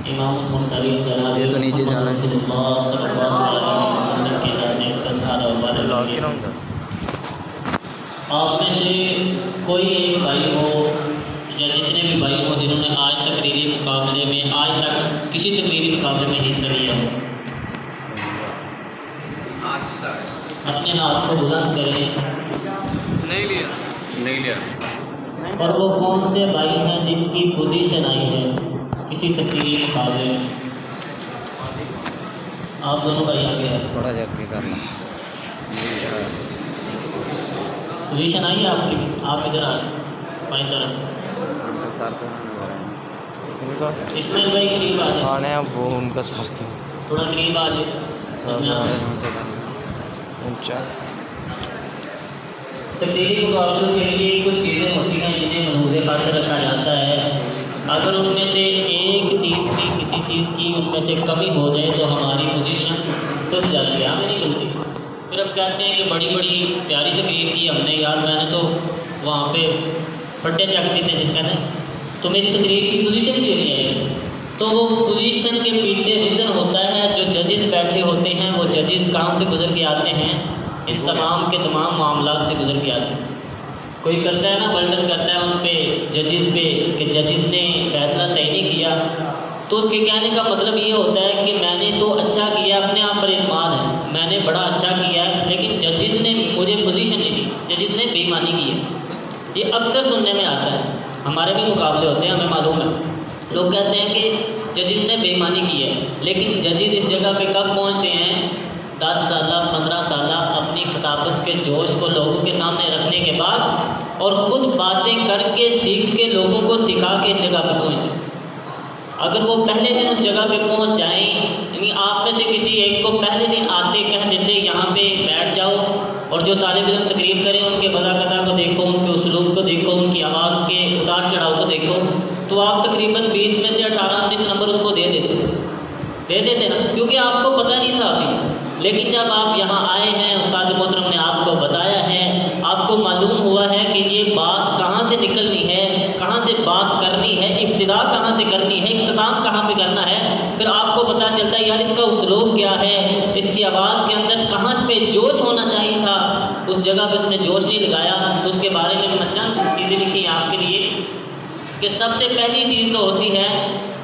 امام المرسلین جناب یہ تو نیچے جا رہا ہے رسول اللہ صلی اللہ علیہ وسلم کے ذاتے کا سارا وبال آپ میں سے کوئی ایک بھائی ہو یا جتنے بھی بھائی ہوں جنہوں نے آج تقریری مقابلے میں آج تک کسی تقریری مقابلے میں حصہ لیا ہو، اپنے ہاتھ کو بلند کریں۔ نہیں لیا۔ اور وہ کون سے بھائی ہیں جن کی پوزیشن آئی ہے کسی تقریری مقابلے میں؟ آپ دونوں بھائی آگے ہیں، تھوڑا جا کے کر لیں۔ پوزیشن آئی ہے آپ کی، آپ ادھر آ بائیں طرف۔ اسماعیل بھائی قریب آ جائیں، آنے اب وہ ان کا سر تھا تھوڑا قریب آ جائیں۔ اونچا۔ تقریری مقابلوں کے لیے کچھ چیزیں ہوتی ہیں جنہیں ملحوظ خاطر رکھا جاتا ہے، اگر ان میں سے ایک چیز کی کسی چیز کی ان میں سے کمی ہو جائے تو ہماری پوزیشن ٹوٹ جاتی ہے، ہمیں نہیں ملتی۔ پھر اب کہتے ہیں کہ بڑی بڑی پیاری تقریر کی ہم نے، یار میں نے تو وہاں پہ پھٹے چک دیتے جس کہتے ہیں تو میری تقریر کی پوزیشن بھی نہیں آئی۔ تو وہ پوزیشن کے پیچھے ریزن ہوتا ہے، جو ججز بیٹھے ہوتے ہیں وہ ججز کہاں سے گزر کے آتے ہیں، ان تمام کے تمام معاملات سے گزر کے آتے ہیں۔ کوئی کرتا ہے نا بلڈن کرتا ہے ان پہ ججز پہ کہ ججز نے فیصلہ صحیح نہیں کیا، تو اس کے کہنے کا مطلب یہ ہوتا ہے کہ میں نے تو اچھا کیا، اپنے آپ پر اعتماد ہے، میں نے بڑا اچھا کیا ہے، لیکن ججز نے مجھے پوزیشن نہیں دی، ججز نے بے ایمانی کی ہے۔ یہ اکثر سننے میں آتا ہے، ہمارے بھی مقابلے ہوتے ہیں، ہمیں معلوم ہے، لوگ کہتے ہیں کہ ججز نے بے ایمانی کی ہے، لیکن ججز اس جگہ پہ کب پہنچتے ہیں؟ 10 سالہ 15 سالہ اپنی خطابت کے جوش کو لوگوں کے سامنے رکھنے کے بعد اور خود باتیں کر کے سیکھ کے لوگوں کو سکھا کے اس جگہ پہ پہنچتے ہیں۔ اگر وہ پہلے دن اس جگہ پہ پہنچ جائیں، یعنی آپ میں سے کسی ایک کو پہلے دن آتے کہہ دیتے یہاں پہ بیٹھ جاؤ، اور جو طالب علم تقریر کریں ان کے بلاغت کو دیکھو، ان کے اسلوب کو دیکھو، ان کی آواز کے اتار چڑھاؤ کو دیکھو، تو آپ تقریباً 20 میں سے 18-19 نمبر اس کو دے دیتے نا، کیونکہ آپ کو پتہ نہیں تھا ابھی۔ لیکن جب آپ یہاں آئے ہیں، استاد محترم نے آپ کو بتایا ہے، آپ کو معلوم ہوا ہے کہ یہ بات کہاں سے نکلنی ہے، کہاں سے بات کرنی ہے، ابتدا کہاں سے کرنی ہے، اختتام کہاں پہ کرنا ہے، پھر آپ کو پتہ چلتا ہے یار اس کا اسلوب کیا ہے، اس کی آواز کے اندر کہاں پہ جوش ہونا چاہیے تھا، اس جگہ پہ اس نے جوش نہیں لگایا۔ تو اس کے بارے میں چند چیزیں لکھی ہیں آپ کے لیے کہ سب سے پہلی چیز تو ہوتی ہے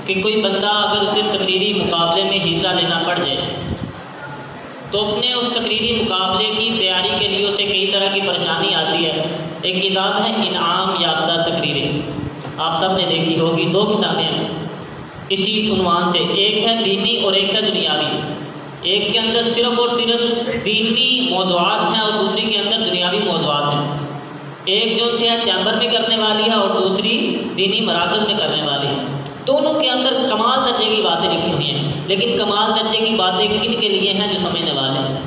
کہ کوئی بندہ اگر اسے تقریری مقابلے میں حصہ لینا پڑ جائے تو اپنے اس تقریری مقابلے کی تیاری کے لیے اسے کئی طرح کی پریشانی آتی ہے۔ ایک کتاب ہے انعام یافتہ تقریریں، آپ سب نے دیکھی ہوگی، 2 کتابیں ہیں اسی عنوان سے، ایک ہے دینی اور ایک ہے دنیاوی۔ ایک کے اندر صرف اور صرف دینی موضوعات ہیں اور دوسری کے اندر دنیاوی موضوعات ہیں۔ ایک جو ہے چیمبر میں کرنے والی ہے اور دوسری دینی مراکز میں کرنے والی ہے۔ دونوں کے اندر کمال درجے کی باتیں لکھی ہوئی ہیں، لیکن کمال درجے کی باتیں کن کے لیے ہیں؟ جو سمجھنے والے ہیں۔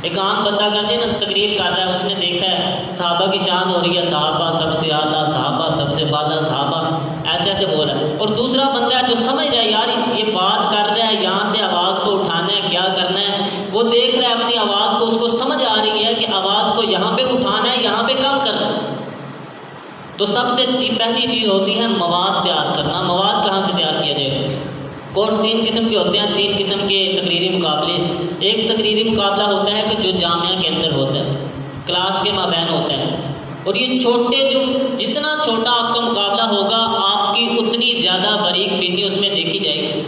ایک عام بندہ کہتے ہیں نا تقریر کر رہا ہے، اس نے دیکھا ہے صحابہ کی شان ہو رہی ہے، صحابہ سب سے اعلیٰ، صحابہ سب سے بالا، صحابہ ایسے بول رہا ہے، اور دوسرا بندہ ہے جو سمجھ رہا ہے یار یہ بات کر رہا ہے، یہاں سے آواز کو اٹھانا ہے، کیا کرنا ہے، وہ دیکھ رہا ہے اپنی آواز کو، اس کو سمجھ آ رہی ہے کہ آواز کو یہاں پہ اٹھانا ہے، یہاں پہ کم کرنا ہے۔ تو سب سے پہلی چیز ہوتی ہے مواد تیار کرنا۔ مواد کہاں سے تیار کیا جائے گا؟ کورس 3 قسم کے ہوتے ہیں، 3 قسم کے تقریری مقابلے۔ ایک تقریری مقابلہ ہوتا ہے کہ جو جامعہ کے اندر ہوتا ہے، کلاس کے مابین ہوتا ہے، اور یہ جتنا چھوٹا آپ کا مقابلہ ہوگا آپ کی اتنی زیادہ باریک بینی اس میں دیکھی جائے گی،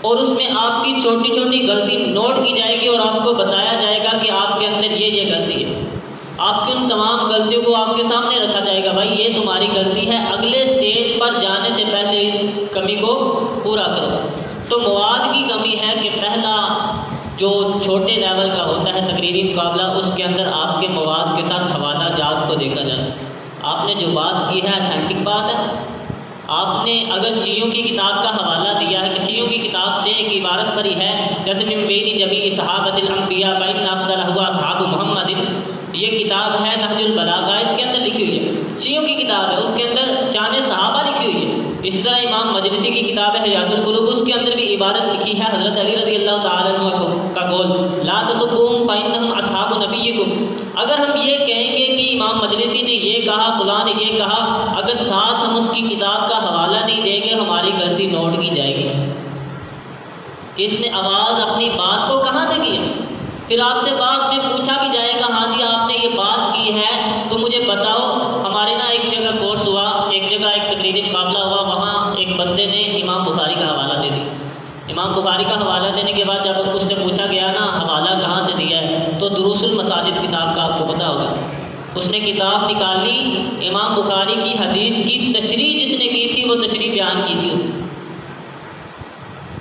اور اس میں آپ کی چھوٹی چھوٹی غلطی نوٹ کی جائے گی اور آپ کو بتایا جائے گا کہ آپ کے اندر یہ غلطی ہے۔ آپ کی ان تمام غلطیوں کو آپ کے سامنے رکھا جائے گا، بھائی یہ تمہاری غلطی ہے، اگلے سٹیج پر جانے سے پہلے اس کمی کو پورا کرو۔ تو مواد کی کمی ہے کہ پہلا جو چھوٹے لیول کا ہوتا ہے تقریری مقابلہ، اس کے اندر آپ کے مواد کے ساتھ حوالہ جات کو دیکھا جاتا ہے۔ آپ نے جو بات کی ہے اتھینٹک بات ہے، آپ نے اگر شیعوں کی کتاب کا حوالہ دیا ہے کہ شیعوں کی کتاب سے ایک عبارت پڑھی ہے، جیسے من بین جمیع صحابۃ الانبیاء فإن أفضلهم أصحاب محمد، یہ کتاب ہے نہج البلاغہ، اس کے اندر لکھی ہوئی ہے، شیعوں کی کتاب ہے، اس کے اندر شان صحابہ لکھی ہوئی ہے۔ اسی طرح امام مجلسی کی کتاب ہے حیات القلوب، اس کے اندر بھی عبارت لکھی ہے حضرت علی رضی اللہ تعالیٰ عنہ کا قول، لا تسبوهم فإنهم أصحاب نبیکم۔ اگر ہم یہ کہیں گے کہ امام مجلسی نے یہ کہا، فلاں نے یہ کہا، اگر ساتھ ہم اس کی کتاب کا حوالہ نہیں دیں گے ہماری غلطی نوٹ کی جائے گی۔ کہ اس نے آواز اپنی بات کو کہاں سے کیا. پھر آپ سے بعد میں پوچھا بھی جائے گا ہاں جی آپ نے یہ بات کی ہے تو مجھے بتاؤ. ہمارے نا ایک جگہ کورس ہوا، ایک جگہ ایک تقریری مقابلہ ہوا، وہاں ایک بندے نے امام بخاری کا حوالہ دے دیا. امام بخاری کا حوالہ دینے کے بعد جب اس سے پوچھا گیا نا حوالہ کہاں سے دیا ہے، تو دروس المساجد کتاب کا آپ کو پتہ ہوگا، اس نے کتاب نکالی، امام بخاری کی حدیث کی تشریح جس نے کی تھی وہ تشریح بیان کی تھی اس نے.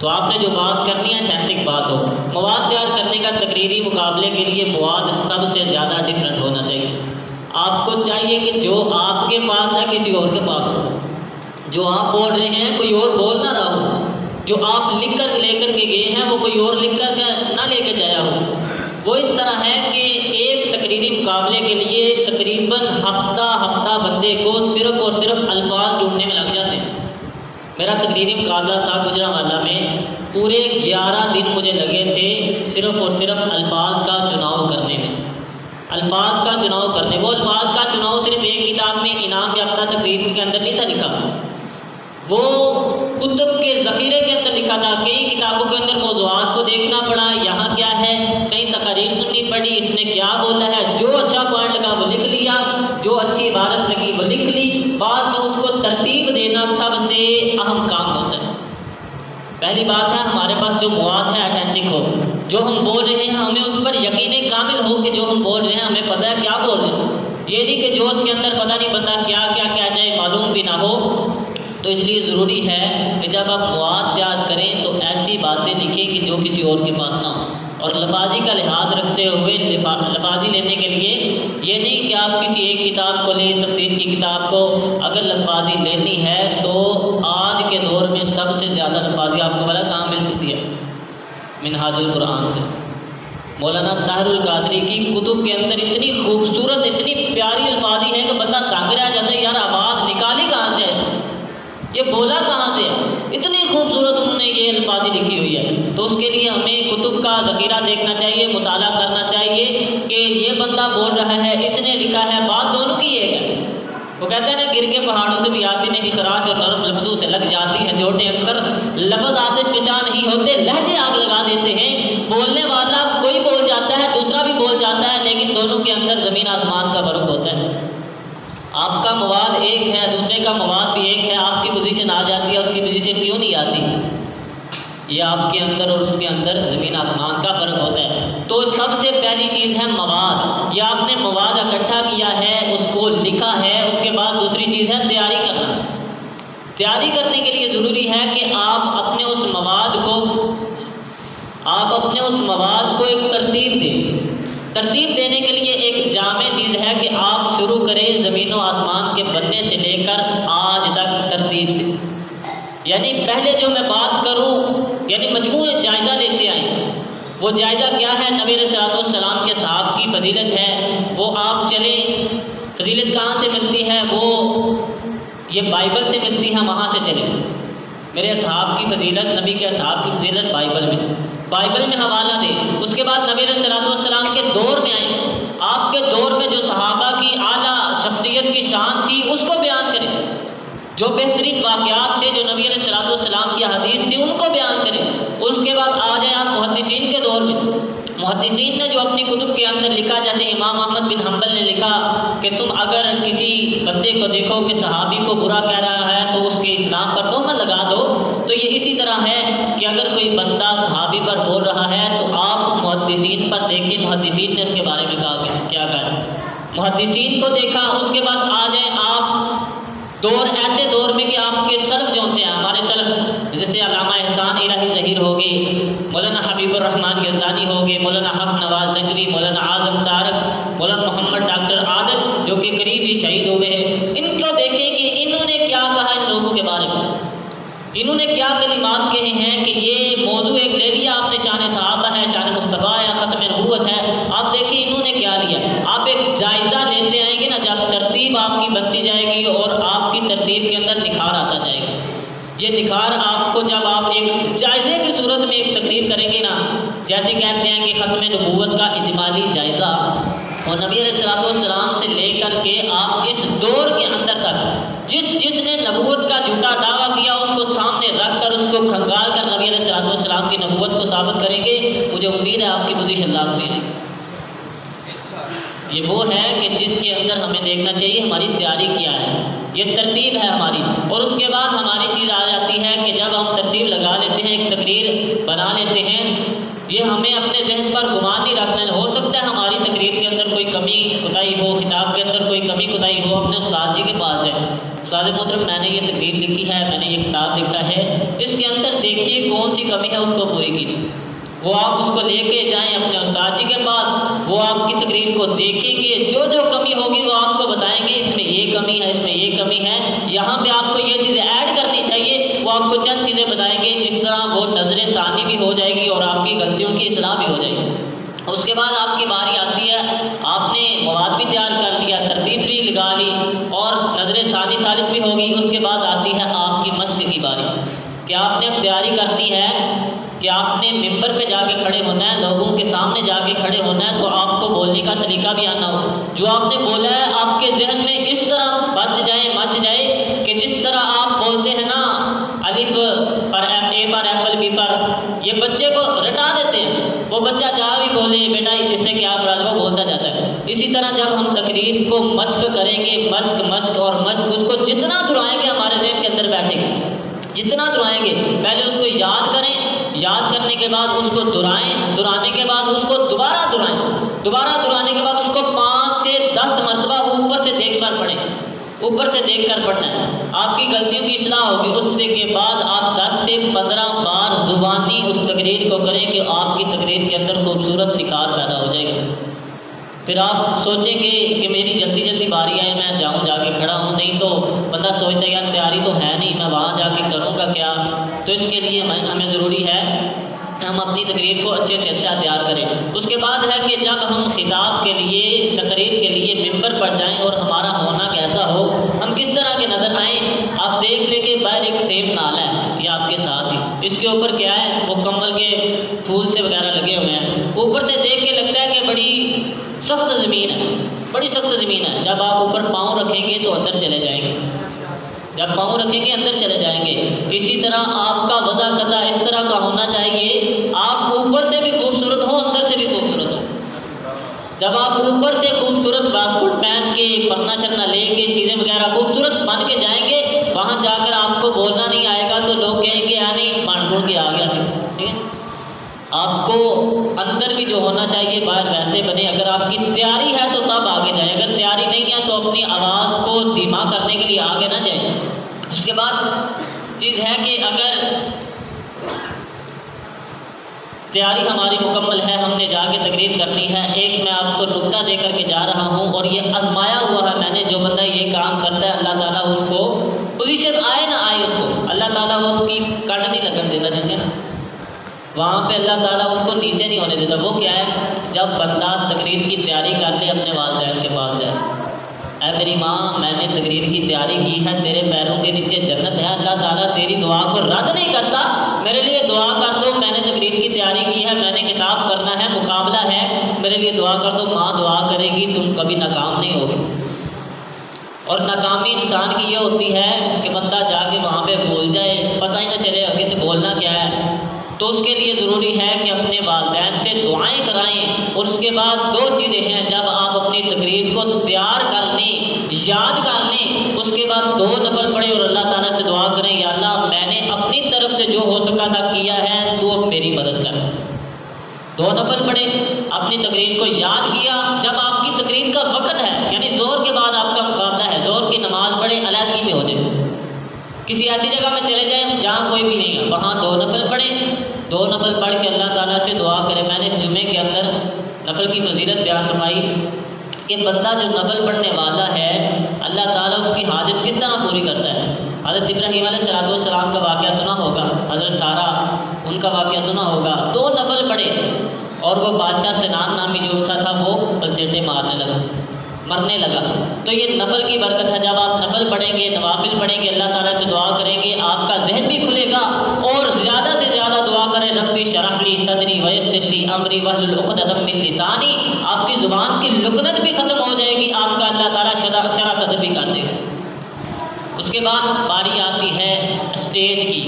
تو آپ نے جو بات کرنی ہے اتھینٹک بات ہو. مواد تیار کرنے کا تقریری مقابلے کے لیے مواد سب سے زیادہ ڈفرینٹ ہونا چاہیے. آپ کو چاہیے کہ جو آپ کے پاس ہے کسی اور کے پاس ہو، جو آپ بول رہے ہیں کوئی اور بول نہ رہا ہو، جو آپ لکھ کر لے کر کے گئے ہیں وہ کوئی اور لکھ کر نہ لے کے جایا ہو. وہ اس طرح ہے کہ ایک تقریری مقابلے کے لیے تقریباً ہفتہ بندے کو صرف اور صرف الفاظ ڈھونڈنے میں لگ جاتے ہیں. میرا تقریری مقابلہ تھا گجرانوالہ میں، پورے 11 دن مجھے لگے تھے صرف اور صرف الفاظ کا چناؤ کرنے میں. الفاظ کا چناؤ کرنے، وہ الفاظ کا چناؤ صرف ایک کتاب میں انعام یافتہ تقریر کے اندر نہیں تھا لکھا، وہ کتب کے ذخیرے کے اندر لکھا تھا. کئی کتابوں کے اندر موضوعات کو دیکھنا پڑا، یہاں کیا ہے، کئی تقاریر سننی پڑی، اس نے کیا بولا ہے، جو اچھا پوائنٹ لگا وہ لکھ لیا، جو اچھی عبارت لگی وہ لکھ لی. بعد میں اس کو ترتیب دینا سب سے اہم کام ہوتا ہے. پہلی بات ہے ہمارے پاس جو مواد ہے اتھینٹک ہو، جو ہم بول رہے ہیں ہمیں اس پر یقین کامل ہو کہ جو ہم بول رہے ہیں ہمیں پتہ ہے کیا بول رہے ہیں. یہ نہیں کہ جوش کے اندر پتہ نہیں پتا کیا کیا کیا جائے، معلوم بھی نہ ہو. تو اس لیے ضروری ہے کہ جب آپ مواد تیار کریں تو ایسی باتیں لکھیں کہ جو کسی اور کے پاس نہ ہو. اور لفاظی کا لحاظ رکھتے ہوئے لفاظی لینے کے لیے یہ نہیں کہ آپ کسی ایک کتاب کو لیں، تفسیر کی کتاب کو. اگر لفاظی لینی ہے تو آج کے دور میں سب سے زیادہ لفاظی آپ کو بلا کہاں مل سکتی ہے؟ منہاج القرآن سے. مولانا طاہر القادری کی کتب کے اندر اتنی خوبصورت اتنی پیاری الفاظی ہے کہ بندہ تنگ رہ جاتا ہے، یار آواز نکالی کہاں سے ہے، یہ بولا کہاں سے ہے. اتنی خوبصورت انہوں نے یہ الفاظی لکھی ہوئی ہے. تو اس کے لیے ہمیں کتب کا ذخیرہ دیکھنا چاہیے، مطالعہ کرنا چاہیے کہ یہ بندہ بول رہا ہے، اس نے لکھا ہے، بات دونوں کی ایک ہے. وہ کہتے ہیں نا گر کے پہاڑوں سے بھی آتی نہیں خراش اور نرم لفظوں سے لگ جاتی ہیں چوٹیں. اکثر لفظ آتش فشاں نہیں ہوتے، لہجے آگ لگا دیتے ہیں. بولنے والا کوئی بول جاتا ہے، دوسرا بھی بول جاتا ہے، لیکن دونوں کے اندر زمین آسمان کا فرق ہوتا ہے. آپ کا مواد ایک ہے، دوسرے کا مواد بھی ایک ہے، آپ کی پوزیشن آ جاتی ہے، اس کی پوزیشن کیوں نہیں آتی؟ یہ آپ کے اندر اور اس کے اندر زمین آسمان کا فرق ہوتا ہے. تو سب سے پہلی چیز ہے مواد. یہ آپ نے مواد اکٹھا کیا ہے، اس کو لکھا ہے. اس کے بعد دوسری چیز ہے تیاری کرنا. تیاری کرنے کے لیے ضروری ہے کہ آپ اپنے اس مواد کو ایک ترتیب دیں. ترتیب دینے کے لیے ایک جامع چیز ہے کہ آپ شروع کریں زمین و آسمان کے بننے سے لے کر آج تک ترتیب سے. یعنی پہلے جو میں بات کروں یعنی مجموعہ جائزہ لیتے آئیں. وہ جائزہ کیا ہے؟ نبی علیہ الصلوۃ والسلام کے صحابہ کی فضیلت ہے، وہ آپ چلیں. فضیلت کہاں سے ملتی ہے؟ وہ یہ بائبل سے ملتی ہے، وہاں سے چلیں. میرے اصحاب کی فضیلت، نبی کے اصحاب کی فضیلت بائبل میں حوالہ دیں. اس کے بعد نبی علیہ الصلوۃ والسلام کے دور میں آئیں. آپ کے دور میں جو صحابہ کی اعلیٰ شخصیت کی شان تھی اس کو بیان کریں. جو بہترین واقعات تھے، جو نبی علیہ الصلوۃ والسلام کی حدیث تھی، ان کو بیان کریں. اور اس کے بعد آ جائیں آپ محدثین کے دور میں. محدثین نے جو اپنی کتب کے اندر لکھا، جیسے امام احمد بن حنبل نے لکھا کہ تم اگر کسی بندے کو دیکھو کہ صحابی کو برا کہہ رہا ہے تو اس کے اسلام پر تہمت لگا دو. تو یہ اسی طرح ہے کہ اگر کوئی بندہ صحابی پر بول رہا ہے تو آپ محدثین پر دیکھیں، محدثین نے اس کے بارے میں کہا کہ کیا کہا. محدثین کو دیکھا. اس کے بعد آ جائیں آپ ایسے دور میں کہ آپ کے سلف جو سے ہیں، ہمارے سلف جیسے علامہ احسان الہی ظہیر ہو گئے، مولانا حبیب الرحمن یزدانی ہو گئے، مولانا حق نواز زنگری، مولانا اعظم طارق، مولانا محمد ڈاکٹر عادل جو کہ قریب ہی شہید ہو گئے ہیں. ان کو دیکھیں کہ انہوں نے کیا کہا ان لوگوں کے بارے میں. انہوں نے کیا کلمات کہے ہیں کہ یہ موضوع ایک لے لیا آپ نے، شان صحابہ ہے، شان مصطفیٰ ہے، ختم نبوت ہے. آپ دیکھیں انہوں نے کیا لیا. آپ ایک جائزہ لیتے آئیں گے نا، جب ترتیب آپ کی بنتی جائے گی اور آپ کی ترتیب کے اندر نکھار آتا جائے گا. یہ نکھار آپ کو جب آپ ایک جائزے کی صورت میں ایک تقریر کریں گے نا، جیسے کہتے ہیں کہ ختم نبوت کا اجمالی جائزہ، اور نبی علیہ الصلوۃ والسلام سے لے کر کے آپ اس دور کے اندر تک جس نے نبوت کا جھوٹا دعویٰ کیا اس کو سامنے رکھ کر اس کو کھنگال کر نبی علیہ السلام کی نبوت کو ثابت کریں گے. مجھے امید ہے آپ کی پوزیشن لازمی ہے. یہ وہ ہے کہ جس کے اندر ہمیں دیکھنا چاہیے ہماری تیاری کیا ہے، یہ ترتیب ہے ہماری. اور اس کے بعد ہماری چیز آ جاتی ہے کہ جب ہم ترتیب لگا لیتے ہیں، ایک تقریر بنا لیتے ہیں، یہ ہمیں اپنے ذہن پر گمان نہیں رکھنا. ہو سکتا ہے ہماری تقریر کے اندر کوئی کمی کوتاہی ہو، خطاب کے اندر کوئی کمی کوتاہی ہو، اپنے استاد جی کے پاس جائیں. استاد محترم میں نے یہ تقریر لکھی ہے، میں نے یہ خطاب لکھا ہے، اس کے اندر دیکھیے کون سی کمی ہے، اس کو پوری کیجیے. وہ آپ اس کو لے کے جائیں اپنے استاد جی کے پاس، وہ آپ کی تقریر کو دیکھیں گے، جو کمی ہوگی وہ آپ کو بتائیں گے، اس میں یہ کمی ہے، اس میں یہ کمی ہے، یہاں پہ آپ کو یہ چیزیں ایڈ کرنی چاہیے. وہ آپ کو چند چیزیں بتائیں گے. اس طرح وہ نظر ثانی بھی ہو جائے گی اور آپ کی غلطیوں کی اصلاح بھی ہو جائے گی. اس کے بعد آپ کی باری آتی ہے، آپ نے مواد بھی تیار کر لیا، ترتیب بھی لگا لی اور نظر ثانی ثالث بھی ہوگی. اس کے بعد آتی ہے آپ کی مشق کی باری کہ آپ نے اب تیاری کرنی ہے کہ آپ نے ممبر پہ جا کے کھڑے ہونا ہے، لوگوں کے سامنے جا کے کھڑے ہونا ہے، تو آپ کو بولنے کا سلیقہ بھی آنا ہو. جو آپ نے بولا ہے آپ کے ذہن میں اس طرح مچ جائے کہ جس طرح آپ بولتے ہیں نا الف پر اے پر ایپل بی پر، یہ بچے کو رٹا دیتے ہیں. وہ بچہ جہاں بھی بولے بیٹا اس سے کیا مراد، وہ بولتا جاتا ہے. اسی طرح جب ہم تقریر کو مشق کریں گے، مشق اور مشق، اس کو جتنا دہرائیں گے ہمارے ذہن کے اندر بیٹھے گی، جتنا دہرائیں گے. پہلے اس کو یاد کریں، یاد کرنے کے بعد اس کو دہرائیں، دہرانے کے بعد اس کو دوبارہ دہرائیں، دوبارہ دہرانے کے بعد اس کو 5 سے 10 مرتبہ اوپر سے دیکھ کر پڑھیں، اوپر سے دیکھ کر پڑھنا ہے. آپ کی غلطیوں کی اصلاح ہوگی. اس کے بعد آپ 10 سے 15 بار زبانی اس تقریر کو کریں کہ آپ کی تقریر کے اندر خوبصورت نکھار پیدا ہو جائے گا. پھر آپ سوچیں گے کہ میری جلدی باری آئے، میں جاؤں جا کے کھڑا ہوں. نہیں تو بندہ سوچتا ہے یار تیاری تو ہے نہیں، میں وہاں جا کے کروں گا کیا. تو اس کے لیے ہمیں ضروری ہے ہم اپنی تقریر کو اچھے سے اچھا تیار کریں. اس کے بعد ہے کہ جب ہم خطاب کے لیے، تقریر کے لیے ممبر پر جائیں اور ہمارا ہونا کیسا ہو، ہم کس طرح کے نظر آئیں. آپ دیکھ لیں کہ باہر ایک سیب نالا ہے، یہ آپ کے ساتھ ہی، اس کے اوپر کیا ہے، وہ کمل کے پھول سے وغیرہ لگے ہوئے ہیں. اوپر سے دیکھ کے لگتا ہے کہ بڑی سخت زمین ہے، بڑی سخت زمین ہے. جب آپ اوپر پاؤں رکھیں گے تو اندر چلے جائیں گے، جب پاؤں رکھیں گے اندر چلے جائیں گے. اسی طرح آپ کا وضع قطع اس طرح کا ہونا چاہیے، آپ اوپر سے بھی خوبصورت ہوں، اندر سے بھی خوبصورت ہوں. جب آپ اوپر سے خوبصورت واسکوٹ پہن کے، پرنا شرنا لے کے، چیزیں وغیرہ خوبصورت بن کے جائیں گے، وہاں جا کر آپ کو بولنا نہیں آئے گا تو لوگ کہیں گے یعنی بن گڑ کے آ گیا سی. ٹھیک ہے، آپ کو اندر بھی جو ہونا چاہیے باہر ویسے بنے. اگر آپ کی تیاری ہے تو تب آگے جائیں، اگر تیاری نہیں ہے تو اپنی آواز کو دھیما کرنے کے لیے آگے نہ جائیں. اس کے بعد چیز ہے کہ اگر تیاری ہماری مکمل ہے، ہم نے جا کے تقریر کرنی ہے. ایک میں آپ کو نکتہ دے کر کے جا رہا ہوں اور یہ آزمایا ہوا ہے میں نے. جو بندہ یہ کام کرتا ہے اللہ تعالیٰ اس کو پوزیشن آئے نہ آئے، اس کو اللہ تعالیٰ اس کی کٹ نہیں لگن دیتا. جانتے نا وہاں پہ اللہ تعالیٰ اس کو نیچے نہیں ہونے دیتا. وہ کیا ہے، جب بندہ تقریر کی تیاری کر لے اپنے والدین کے پاس جائے، اے میری ماں میں نے تقریر کی تیاری کی ہے، تیرے پیروں کے نیچے جنت ہے، اللہ تعالیٰ تیری دعا کو رد نہیں کرتا، میرے لیے دعا کر دو. میں نے تقریر کی تیاری کی ہے، میں نے کتاب کرنا ہے، مقابلہ ہے، میرے لیے دعا کر دو. ماں دعا کرے گی، تم کبھی ناکام نہیں ہوگے. اور ناکامی انسان کی یہ ہوتی ہے کہ بندہ جا کے وہاں پہ بول جائے، پتہ ہی نہ چلے آگے سے بولنا کیا ہے. تو اس کے لیے ضروری ہے کہ اپنے والدین سے دعائیں کرائیں. اور اس کے بعد 2 چیزیں ہیں، جب آپ اپنی تقریر کو تیار کر لیں، یاد کر لیں، اس کے بعد 2 نفل پڑھیں اور اللہ تعالیٰ سے دعا کریں یا اللہ میں نے اپنی طرف سے جو ہو سکا تھا کیا ہے، تو اب میری مدد کر. 2 نفل پڑھیں، اپنی تقریر کو یاد کیا. جب آپ کی تقریر کا وقت ہے، یعنی زور کے بعد آپ کا مقابلہ ہے، زور کی نماز پڑھیں، علیحدگی میں ہو جائے. کسی ایسی جگہ میں چلے جائیں جہاں کوئی بھی نہیں ہے، وہاں 2 نفل پڑھیں. 2 نفل پڑھ کے اللہ تعالیٰ سے دعا کریں. میں نے اس جمعے کے اندر نفل کی فضیلت بیان فرمائی کہ بندہ جو نفل پڑھنے والا ہے اللہ تعالیٰ اس کی حاجت کس طرح پوری کرتا ہے. حضرت ابراہیم علیہ السلام کا واقعہ سنا ہوگا، حضرت سارہ ان کا واقعہ سنا ہوگا. 2 نفل پڑھے اور وہ بادشاہ سنان نامی جو انسا تھا وہ بلچیٹے مرنے لگا. تو یہ نفل کی برکت ہے. جب آپ نفل پڑھیں گے، نوافل پڑھیں گے، اللہ تعالیٰ سے دعا کریں گے، آپ کا ذہن بھی کھلے گا. اور زیادہ سے زیادہ دعا کریں، ربی شرح لی صدری ویسر لی امری واحلل عقدۃ من لسانی. آپ کی زبان کی لکنت بھی ختم ہو جائے گی، آپ کا اللہ تعالیٰ شرح صدر بھی کر دے گا. اس کے بعد باری آتی ہے اسٹیج کی۔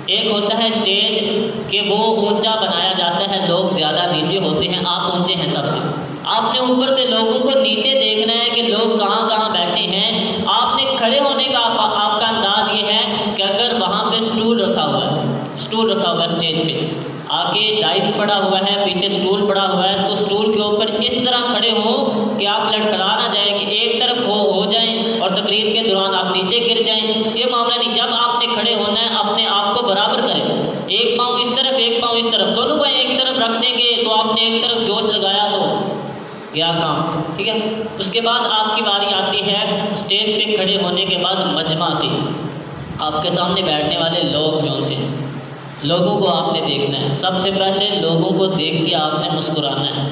ایک ہوتا ہے اسٹیج کہ وہ اونچا بنایا جاتا ہے، لوگ زیادہ نیچے ہوتے ہیں، آپ اونچے ہیں سب سے۔ آپ نے اوپر سے لوگوں کو نیچے دیکھنا ہے کہ لوگ کہاں کہاں بیٹھے ہیں۔ آپ نے کھڑے ہونے کا آپ کا انداز یہ ہے کہ اگر وہاں پہ اسٹول رکھا ہوا ہے اسٹیج پہ، آگے ڈائس پڑا ہوا ہے، پیچھے اسٹول پڑا ہوا ہے، تو اسٹول کے اوپر اس طرح کھڑے ہوں کہ آپ لڑکھڑا نہ جائیں، کہ ایک طرف ہو جائیں اور تقریر کے دوران آپ نیچے گر جائیں، یہ معاملہ نہیں۔ جب آپ نے کھڑے ہونا ہے اپنے آپ کو برابر کریں، ایک پاؤں اس طرف ایک پاؤں اس طرف، دونوں پاؤں ایک طرف رکھ دیں گے تو آپ نے ایک طرف جوش لگایا تو گیا کام، ٹھیک ہے۔ اس کے بعد آپ کی باری آتی ہے اسٹیج پہ کھڑے ہونے کے بعد مجمع کی۔ آپ کے سامنے بیٹھنے والے لوگ جو سے لوگوں کو آپ نے دیکھنا ہے۔ سب سے پہلے لوگوں کو دیکھ کے آپ نے مسکرانا ہے،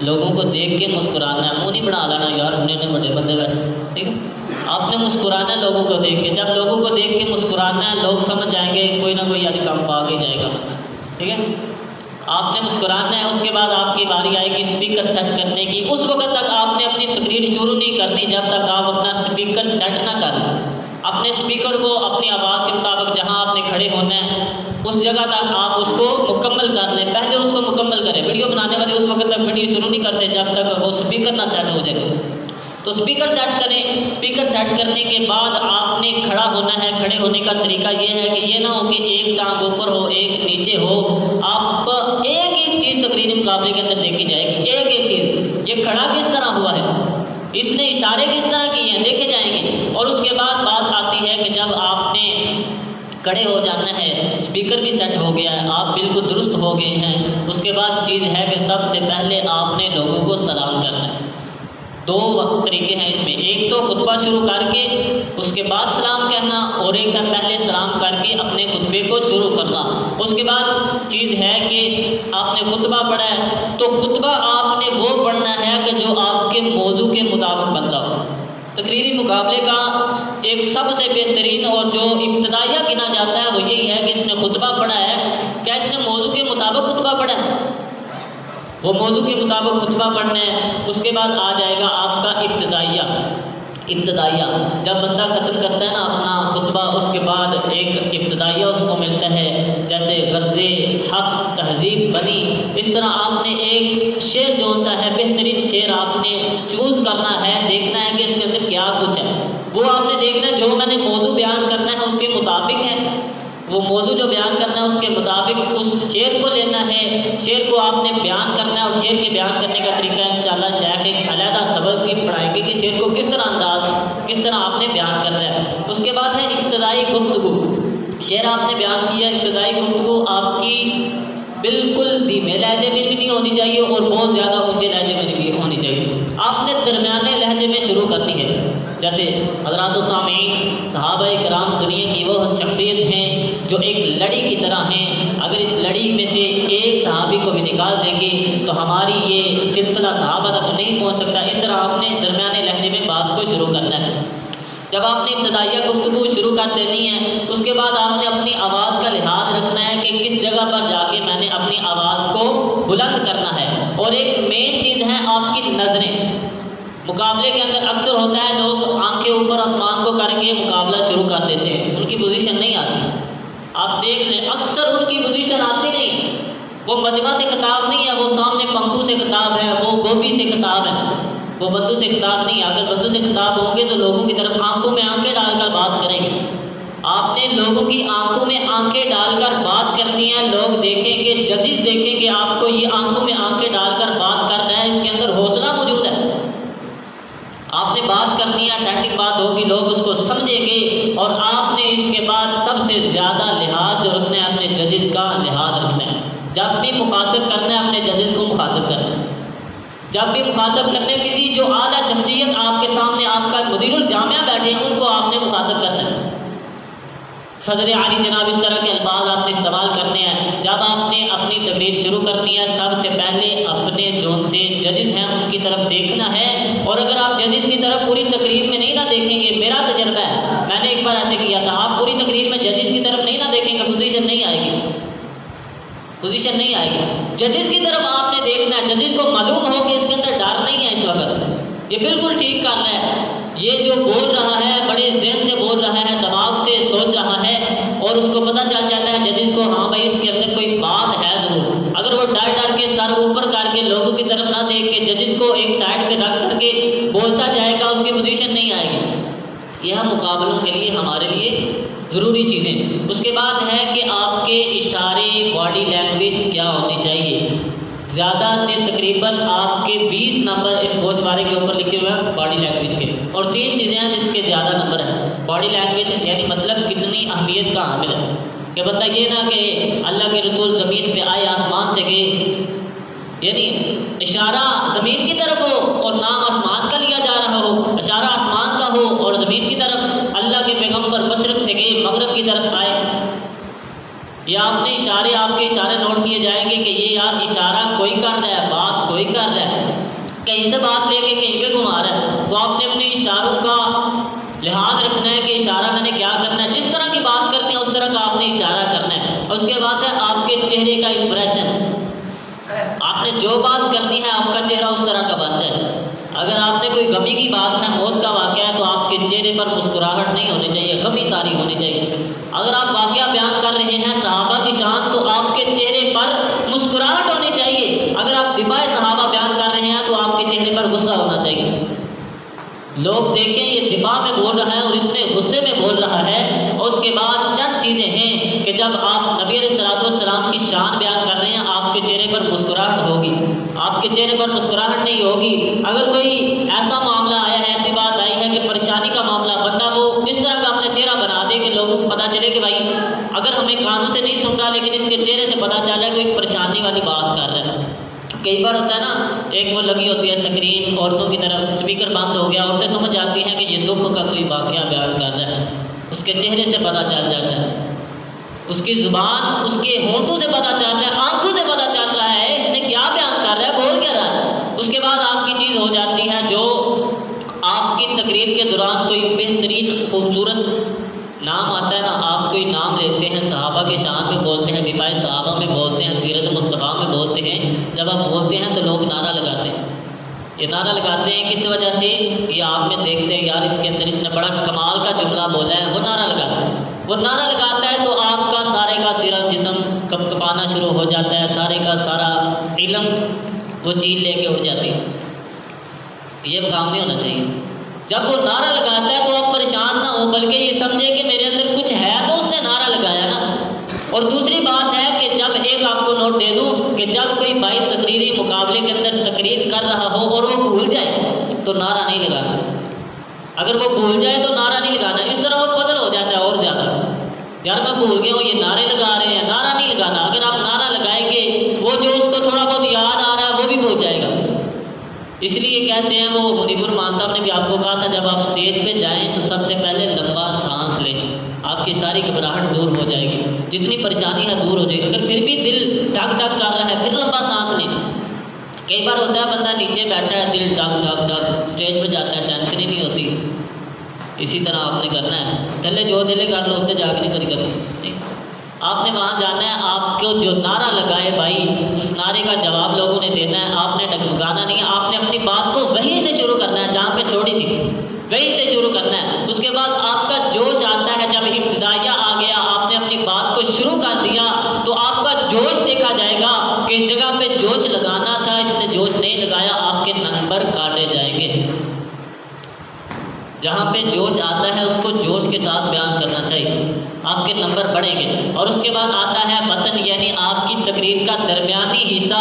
لوگوں کو دیکھ کے مسکرانا ہے، منہ نہیں بنا لینا یار انہیں بڑے بندے بیٹھے، ٹھیک ہے۔ آپ نے مسکرانا ہے لوگوں کو دیکھ کے۔ جب لوگوں کو دیکھ کے مسکرانا ہے، لوگ سمجھ جائیں گے کوئی نہ کوئی آدھی کام پا کے جائے گا بندہ، ٹھیک ہے۔ آپ نے مسکرانا ہے۔ اس کے بعد آپ کی باری آئے گی اسپیکر سیٹ کرنے کی۔ اس وقت تک آپ نے اپنی تقریر شروع نہیں کرنی جب تک آپ اپنا اسپیکر سیٹ نہ کر لیں۔ اپنے اسپیکر کو اپنی آواز کے مطابق جہاں آپ نے کھڑے ہونا ہے اس جگہ تک آپ اس کو مکمل کر لیں، پہلے اس کو مکمل کریں۔ ویڈیو بنانے والے اس وقت تک ویڈیو شروع نہیں کرتے جب تک وہ اسپیکر نہ سیٹ ہو جائے۔ تو اسپیکر سیٹ کریں۔ اسپیکر سیٹ کرنے کے بعد آپ نے کھڑا ہونا ہے۔ کھڑے ہونے کا طریقہ یہ ہے کہ یہ نہ ہو کہ ایک ٹانگ اوپر ہو ایک نیچے ہو۔ آپ ایک چیز تقریری مقابلے کے اندر دیکھی جائے گی، ایک چیز، یہ کھڑا کس طرح ہوا ہے، اس نے اشارے کس طرح کیے ہیں، دیکھے جائیں گے۔ اور اس کے بعد بات آتی ہے کہ جب آپ نے کھڑے ہو جانا ہے، اسپیکر بھی سیٹ ہو گیا ہے، آپ بالکل درست ہو گئے ہیں، اس کے بعد چیز ہے کہ سب سے پہلے آپ نے لوگوں کو سلام کرنا ہے۔ دو طریقے ہیں اس میں، ایک تو خطبہ شروع کر کے اس کے بعد سلام کہنا، اور ایک ہے پہلے سلام کر کے اپنے خطبے کو شروع کرنا۔ اس کے بعد چیز ہے کہ آپ نے خطبہ پڑھا ہے تو خطبہ آپ نے وہ پڑھنا ہے کہ جو آپ کے موضوع کے مطابق بنتا ہو۔ تقریری مقابلے کا ایک سب سے بہترین اور جو ابتدائیہ گنا جاتا ہے وہ یہی ہے کہ اس نے خطبہ پڑھا ہے، کیا اس نے موضوع کے مطابق خطبہ پڑھا ہے، وہ موضوع کے مطابق خطبہ پڑھنا ہے۔ اس کے بعد آ جائے گا آپ کا ابتدائیہ۔ جب بندہ ختم کرتا ہے نا اپنا خطبہ، اس کے بعد ایک ابتدائیہ اس کو ملتا ہے، جیسے غرض حق تہذیب بنی، اس طرح آپ نے ایک شعر جو سا ہے بہترین شعر آپ نے چوز کرنا ہے، دیکھنا ہے کہ اس کے اندر کیا کچھ ہے، وہ آپ نے دیکھنا ہے جو میں نے موضوع بیان کرنا ہے اس کے مطابق ہے، وہ موضوع جو بیان کرنا ہے اس کے مطابق اس شعر کو لینا ہے، شعر کو آپ نے بیان کرنا ہے۔ اور شعر کے بیان کرنے کا طریقہ انشاءاللہ شیخ ایک علیحدہ سبق بھی پڑھائیں گے کہ شعر کو کس طرح آپ نے بیان کرنا ہے۔ اس کے بعد ہے ابتدائی گفتگو۔ شعر آپ نے بیان کیا، ابتدائی گفتگو آپ کی بالکل دھیمے لہجے میں بھی نہیں ہونی چاہیے اور بہت زیادہ اونچے لہجے میں بھی ہونی چاہیے، آپ نے درمیانے لہجے میں شروع کرنی ہے۔ جیسے حضرات و سامعین، صحابہ کرام دنیا کی وہ شخصیت ہیں جو ایک لڑی کی طرح ہیں، اگر اس لڑی میں سے ایک صحابی کو بھی نکال دیں گے تو ہماری یہ سلسلہ صحابہ تک نہیں پہنچ سکتا۔ اس طرح آپ نے درمیانے لہجے میں بات کو شروع کرنا ہے۔ جب آپ نے ابتدائیہ گفتگو شروع کر دینی ہے، اس کے بعد آپ نے اپنی آواز کا لحاظ رکھنا ہے کہ کس جگہ پر جا کے میں نے اپنی آواز کو بلند کرنا ہے۔ اور ایک مین چیز ہے آپ کی نظریں۔ مقابلے کے اندر اکثر ہوتا ہے لوگ آنکھیں اوپر آسمان کو کر کے مقابلہ شروع کر دیتے ہیں، ان کی پوزیشن نہیں آتی۔ آپ دیکھ لیں اکثر ان کی پوزیشن آتی نہیں، وہ مجمع سے خطاب نہیں ہے، وہ سامنے پنکھوں سے خطاب ہے، وہ گوبھی سے خطاب ہے، وہ بندوں سے خطاب نہیں ہے۔ اگر بندوں سے خطاب ہوں گے تو لوگوں کی طرف آنکھوں میں آنکھیں ڈال کر بات کریں گے۔ آپ نے لوگوں کی آنکھوں میں آنکھیں ڈال کر بات کرنی ہے، لوگ دیکھیں گے، ججز دیکھیں گے آپ کو یہ آنکھوں میں آنکھیں ڈال کر بات کرنا ہے، اس کے اندر حوصلہ موجود ہے۔ آپ نے بات کرنی ہے، اتھینٹک بات ہوگی، لوگ اس کو سمجھیں گے۔ اور آپ نے اس کے بعد سب سے زیادہ لحاظ جو رکھنا ہے اپنے ججز کا لحاظ رکھنا ہے۔ جب بھی مخاطب کرنا ہے اپنے ججز کو مخاطب کرنا ہے، جب بھی مخاطب کرنے کسی جو اعلیٰ شخصیت آپ کے سامنے آپ کا مدیر الجامعہ بیٹھے ہیں ان کو آپ نے مخاطب کرنا ہے۔ صدر عالی جناب اس طرح کے الفاظ آپ نے استعمال کرنے ہیں۔ جب آپ نے اپنی تقریر شروع کرنی ہے سب سے پہلے اپنے جو سے ججز ہیں ان کی طرف دیکھنا ہے، اور اگر آپ ججز کی طرف پوری تقریر میں نہیں نہ دیکھیں گے، میرا تجربہ ہے، میں نے ایک بار ایسے کیا تھا، آپ پوری تقریر میں ججز کی طرف نہیں نہ دیکھیں گے، پوزیشن نہیں آئے گی، پوزیشن نہیں آئے گی۔ ججز کی طرف آپ نے دیکھنا ہے، ججز کو معلوم ہو کہ اس کے اندر ڈر نہیں ہے، اس وقت یہ بالکل ٹھیک کر رہا ہے، یہ جو بول رہا ہے بڑے ذہن سے بول رہا ہے، دماغ سے سوچ رہا ہے، اور اس کو پتہ چل جاتا ہے ججز کو، ہاں بھائی اس کے اندر کوئی بات ہے ضرور۔ اگر وہ ڈر ڈر کے سر اوپر کر کے لوگوں کی طرف نہ دیکھ کے ججز کو ایک سائڈ پہ رکھ کر کے بولتا جائے گا، اس کی پوزیشن نہیں آئے گی۔ یہ مقابلوں کے لیے ہمارے لیے ضروری چیزیں۔ اس کے بعد ہے کہ آپ کے اشارے، باڈی لینگویج کیا ہونی چاہیے۔ زیادہ سے تقریباً آپ کے 20 نمبر اس گوشوارے کے اوپر لکھے ہوئے ہیں باڈی لینگویج کے، اور 3 چیزیں ہیں جس کے زیادہ نمبر ہیں۔ باڈی لینگویج یعنی مطلب کتنی اہمیت کا حامل ہے، کہ بندہ یہ نہ کہ اللہ کے رسول زمین پہ آئے آسمان سے گئے، یعنی اشارہ زمین کی طرف ہو اور نام آسمان کا لیا جا رہا ہو، اشارہ آسمان کا ہو اور زمین کی طرف، اللہ کے پیغمبر مشرق سے گئے مغرب کی طرف آئے۔ یا آپ کے اشارے نوٹ کیے جائیں گے کہ یہ یار اشارہ کوئی کر رہا ہے، بات کوئی کر رہا ہے، کہیں سے بات لے کے کہیں پہ گھما رہا ہے، تو آپ نے اپنے اشاروں کا لحاظ رکھنا ہے کہ اشارہ میں نے کیا کرنا ہے، جس طرح کی بات کرنی ہے اس طرح کا آپ نے اشارہ کرنا ہے۔ اور اس کے بعد ہے آپ کے چہرے کا امپریشن، آپ نے جو بات کرنی ہے آپ کا چہرہ اس طرح کا بنتا ہے۔ اگر آپ نے کوئی غمی کی بات ہے، موت کا واقعہ ہے، تو آپ کے چہرے پر مسکراہٹ نہیں ہونی چاہیے، غمی طاری ہونی چاہیے۔ اگر آپ واقعہ بیان کر رہے ہیں صحابہ کی شان، تو آپ کے چہرے پر مسکراہٹ ہونی چاہیے۔ اگر آپ دفاع صحابہ بیان کر رہے ہیں تو آپ کے چہرے پر غصہ ہونا چاہیے۔ لوگ دیکھیں یہ دفاع میں بول رہا ہے اور اتنے غصے میں بول رہا ہے۔ اور اس کے بعد چند چیزیں ہیں کہ جب آپ نبی علیہ السلام کی شان بیان کر رہے ہیں، آپ کے چہرے پر مسکراہٹ ہوگی، آپ کے چہرے پر مسکراہٹ نہیں ہوگی۔ اگر کوئی ایسا معاملہ آیا ہے، ایسی بات آئی ہے کہ پریشانی کا معاملہ، بندہ وہ اس طرح کا اپنا چہرہ بنا دے کہ لوگوں کو پتہ چلے کہ بھائی اگر ہمیں کانوں سے نہیں سن رہا لیکن اس کے چہرے سے پتہ چل رہا ہے کوئی پریشانی والی بات کر رہا ہے۔ کئی بار ہوتا ہے نا، ایک وہ لگی ہوتی ہے اسکرین عورتوں کی طرف، اسپیکر بند ہو گیا، عورتیں سمجھ جاتی ہیں کہ یہ دکھ کا کوئی واقعہ بیان کر رہا ہے، اس کے چہرے سے پتہ چل جاتا ہے، اس کی زبان، اس کے ہونٹوں سے پتہ چل رہا ہے، آنکھوں سے پتہ چل رہا ہے اس نے کیا بیان کر رہا ہے، بول کیا رہا ہے۔ اس کے بعد آپ کی چیز ہو جاتی ہے جو آپ کی تقریر کے دوران کوئی بہترین خوبصورت نام آتا ہے نا، آپ کوئی نام لیتے ہیں، صحابہ کے شان میں بولتے ہیں، دفاع صحابہ میں بولتے ہیں، سیرت مصطفیٰ میں بولتے ہیں، جب آپ بولتے ہیں تو لوگ نعرہ لگاتے ہیں۔ یہ نعرہ لگاتے ہیں کس وجہ سے؟ یہ آپ میں دیکھتے ہیں یار اس کے اندر اس نے بڑا کمال کا جملہ بولا ہے، وہ نعرہ لگاتا ہے۔ وہ نعرہ لگاتا ہے تو آپ کا سارے کا سارا جسم کپکپانا شروع ہو جاتا ہے، سارے کا سارا علم وہ چیز لے کے اٹھ جاتی ہے۔ یہ کام نہیں ہونا چاہیے۔ جب وہ نعرہ لگاتا ہے تو آپ پریشان نہ ہو، بلکہ یہ سمجھے کہ میرے اندر کچھ ہے تو اس نے نعرہ لگایا نا۔ اور دوسری بات ہے کہ جب ایک آپ کو نوٹ دے دوں کہ جب کوئی بھائی تقریری مقابلے کے اندر تقریر کر رہا ہو اور وہ بھول جائے تو نعرہ نہیں لگانا۔ اگر وہ بھول جائے تو نعرہ نہیں لگانا، اس طرح وہ پزل ہو جاتا ہے اور زیادہ، یار میں بھول گیا ہوں یہ نعرے لگا رہے ہیں، نعرہ نہیں لگانا۔ اگر آپ نعرہ لگائیں گے وہ جو اس کو تھوڑا بہت یاد آ رہا ہے وہ بھی بھول جائے گا۔ اس لیے کہتے ہیں، وہ منیب الرحمان صاحب نے بھی آپ کو کہا تھا جب آپ اسٹیج پہ جائیں تو سب سے پہلے لمبا سانس لیں، آپ کی ساری گھبراہٹ دور ہو جائے گی، جتنی پریشانی ہے دور ہو جائے گی۔ اگر پھر بھی دل ڈھک ڈھک کر رہا ہے پھر لمبا سانس لیں۔ کئی بار ہوتا ہے بندہ نیچے بیٹھا ہے، دل ڈھک ڈھک ڈھک، اسٹیج پہ جاتا ہے ٹینشن ہی نہیں ہوتی۔ اسی طرح آپ نے کرنا ہے، تھلے جو دلے کر لو اتنے جا کے نہیں کری کرتے، آپ نے وہاں جانا ہے۔ آپ کو جو نعرہ لگائے بھائی، اس نعرے کا جواب لوگوں نے دینا ہے، آپ نے ڈگمگانا نہیں ہے، آپ نے اپنی بات کو وہیں سے شروع کرنا ہے جہاں پہ چھوڑی تھی، وہیں سے شروع کرنا ہے۔ اس کے بعد آپ کا جوش آتا ہے، جب ابتدائیہ آ گیا آپ نے اپنی بات کو شروع کر دیا تو آپ کا جوش دیکھا جائے گا کہ اس جگہ پہ جوش لگانا تھا، اس نے جوش نہیں لگایا، آپ کے نمبر کاٹے جائیں گے۔ جہاں پہ جوش آتا ہے اس کو جوش کے ساتھ بیان کرنا چاہیے، آپ کے نمبر بڑھیں گے۔ اور اس کے بعد آتا ہے بطن، یعنی آپ کی تقریر کا درمیانی حصہ